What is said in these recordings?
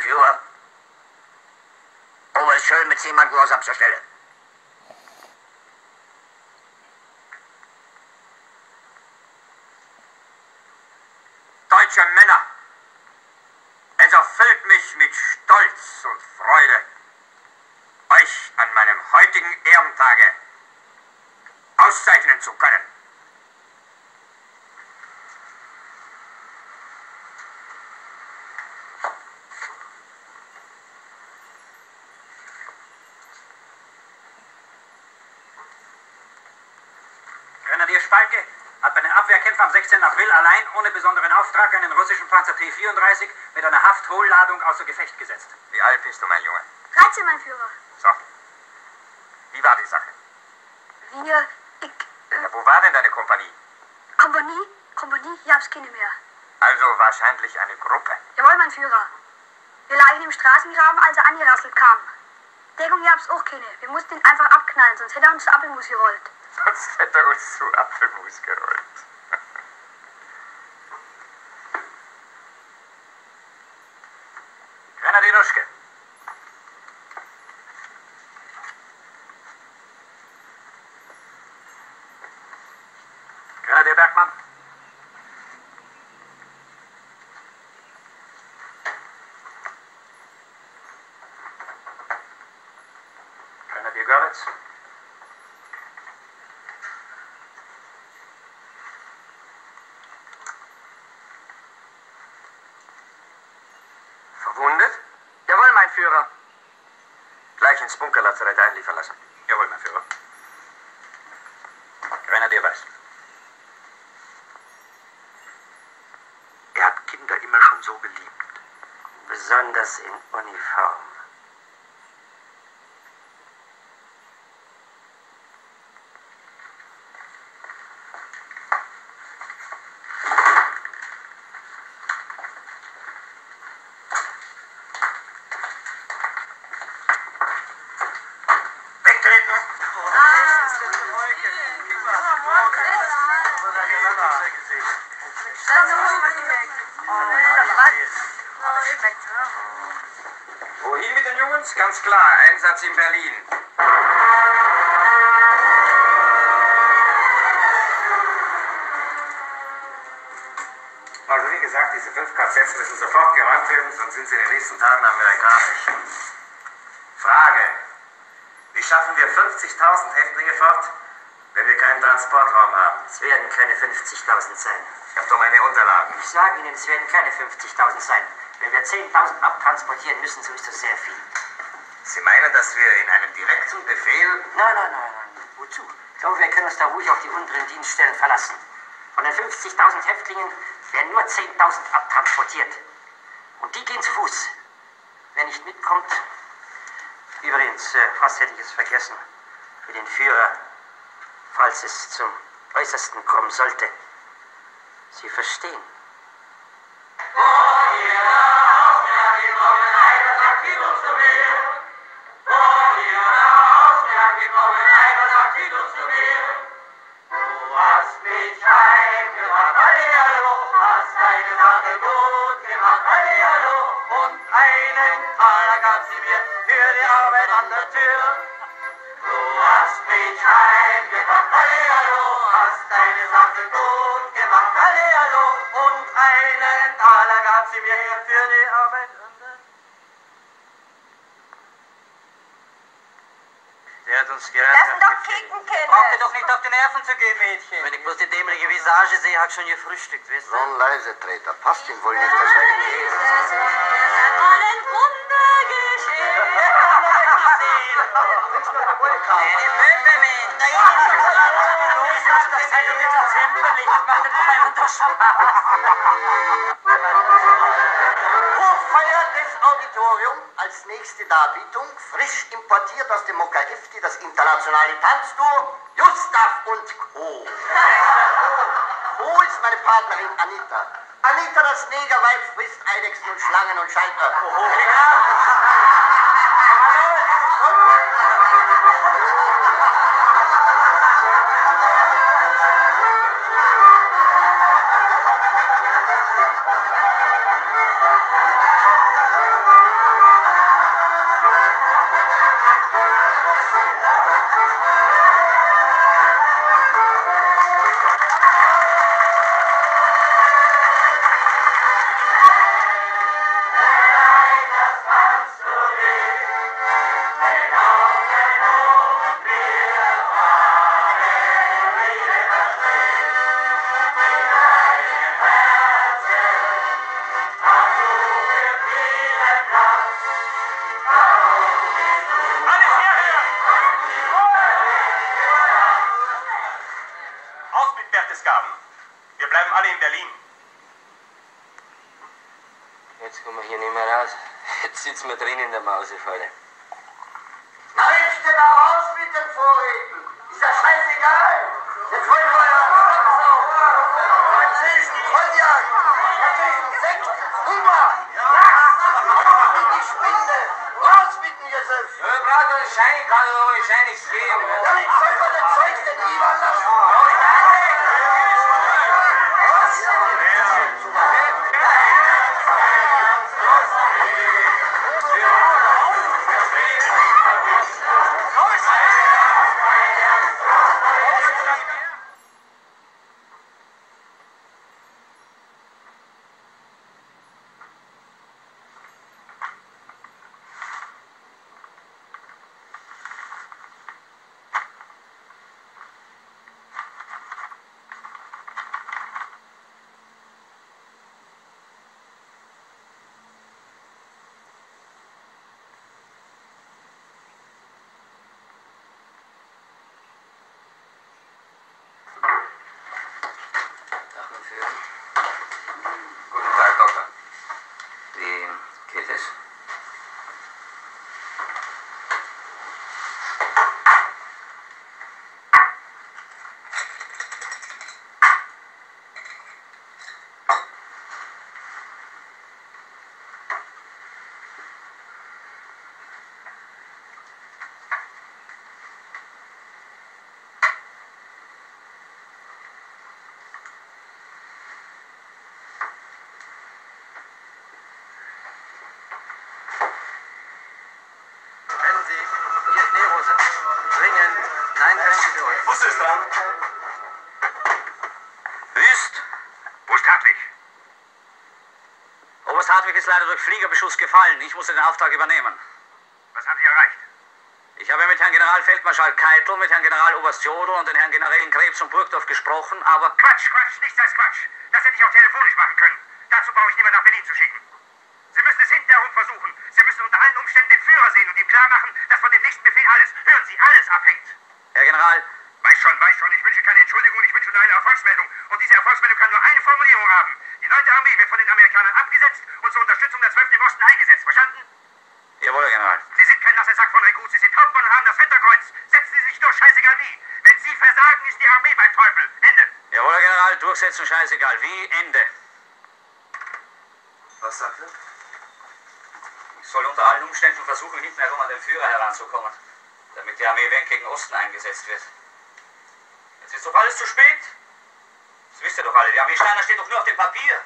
Führer. Ober ist schön mit 10 Mann aus ab zur Stelle. Deutsche Männer, es erfüllt mich mit Stolz und Freude, euch an meinem heutigen Ehrentage auszeichnen zu können. Grenadier Spalke hat bei den Abwehrkämpfen am 16. April allein ohne besonderen Auftrag einen russischen Panzer T-34 mit einer Hafthohlladung außer Gefecht gesetzt. Wie alt bist du, mein Junge? 13, mein Führer. So. Wie war die Sache? Ja, wo war denn deine Kompanie? Kompanie, ich hab's keine mehr. Also wahrscheinlich eine Gruppe. Jawohl, mein Führer. Wir lagen im Straßengraben, als er angerasselt kam. Deckung, ich hab's auch keine. Wir mussten ihn einfach abknallen, sonst hätte er uns zu Apfelmus gerollt. Sonst hätte er uns zu Apfelmus gerollt. Grenadier Nuschke. Grenadier Bergmann. Grenadier Görlitz. Verwundet? Jawohl, mein Führer. Gleich ins Bunkerlazarett einliefern lassen. Jawohl, mein Führer. Grenadier Weiß. Er hat Kinder immer schon so geliebt. Besonders in Uniform. Wohin mit den Jungs? Ganz klar, Einsatz in Berlin. Also wie gesagt, diese 5 KZs müssen sofort geräumt werden, sonst sind sie in den nächsten Tagen amerikanisch. Frage. Wie schaffen wir 50.000 Häftlinge fort, wenn wir keinen Transportraum haben? Es werden keine 50.000 sein. Ich habe doch meine Unterlagen. Ich sage Ihnen, es werden keine 50.000 sein. Wenn wir 10.000 abtransportieren müssen, so ist das sehr viel. Sie meinen, dass wir in einem direkten Befehl... Nein. Wozu? Ich glaube, wir können uns da ruhig auf die unteren Dienststellen verlassen. Von den 50.000 Häftlingen werden nur 10.000 abtransportiert. Und die gehen zu Fuß. Wer nicht mitkommt... Übrigens, fast hätte ich es vergessen. Für den Führer, falls es zum Äußersten kommen sollte. Sie verstehen. Der hat uns gerade... Lass ihn doch kicken können. Braucht ihr doch nicht auf die Nerven zu gehen, Mädchen. Wenn ich bloß die dämliche Visage sehe, hat schon gefrühstückt, wisst ihr? So ein Leisetreter. Passt ihm wohl nicht, dass er ihn geht. Allen Wunder geschehen. Hochverehrtes Auditorium, als nächste Darbietung, frisch importiert aus dem Mokka-Ifti, das internationale Tanzduo Gustav und Co. Co ist meine Partnerin Anita. Anita, das Negerweib, frisst Eidechsen und Schlangen und scheint... Wir bleiben alle in Berlin. Jetzt kommen wir hier nicht mehr raus. Jetzt sitzen wir drin in der Mausefalle. Na, jetzt denn da raus mit den Vorräten. Ist ja scheißegal. Jetzt wollen wir ja französischen Volljagd, französischen Sekt, Hunger, raus mit die Spinde, raus mit dem Josef. Ja, braucht einen Schein, kann doch einen Schein nichts geben. Ja, jetzt soll man das Zeug denn liefern lassen. Guten Tag, Doktor. Wie geht es? Bus ist dran. Wüst? Wo ist Hartwig? Oberst Hartwig ist leider durch Fliegerbeschuss gefallen. Ich musste den Auftrag übernehmen. Was haben Sie erreicht? Ich habe mit Herrn Generalfeldmarschall Keitel, mit Herrn Generaloberst Jodl und den Herrn Generälen Krebs und Burgdorf gesprochen, aber... Quatsch, nichts als Quatsch. Das hätte ich auch telefonisch machen können. Dazu brauche ich niemand nach Berlin zu schicken. Sie müssen es hinterherum versuchen. Sie müssen unter allen Umständen den Führer sehen und ihm klar machen, dass von dem nächsten Befehl alles, hören Sie, alles abhängt. Herr General... Weiß schon. Ich wünsche keine Entschuldigung, ich wünsche nur eine Erfolgsmeldung. Und diese Erfolgsmeldung kann nur eine Formulierung haben. Die 9. Armee wird von den Amerikanern abgesetzt und zur Unterstützung der 12. im Osten eingesetzt. Verstanden? Jawohl, Herr General. Sie sind kein nasser Sack von Rekrut. Sie sind Hauptmann und haben das Ritterkreuz. Setzen Sie sich durch, scheißegal wie. Wenn Sie versagen, ist die Armee beim Teufel. Ende. Jawohl, Herr General. Durchsetzen, scheißegal wie. Ende. Was sagt er? Ich soll unter allen Umständen versuchen, hinten herum an den Führer heranzukommen, damit die Armee Wenk gegen Osten eingesetzt wird. Jetzt ist doch alles zu spät. Das wisst ihr doch alle. Die Armee Steiner steht doch nur auf dem Papier.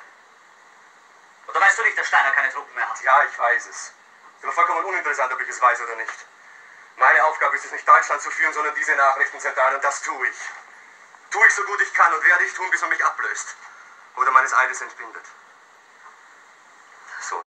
Oder weißt du nicht, dass Steiner keine Truppen mehr hat? Ja, ich weiß es. Ist aber vollkommen uninteressant, ob ich es weiß oder nicht. Meine Aufgabe ist es nicht, Deutschland zu führen, sondern diese Nachrichtenzentrale, und das tue ich. Tue ich so gut ich kann und werde ich tun, bis man mich ablöst. Oder meines Eides entbindet.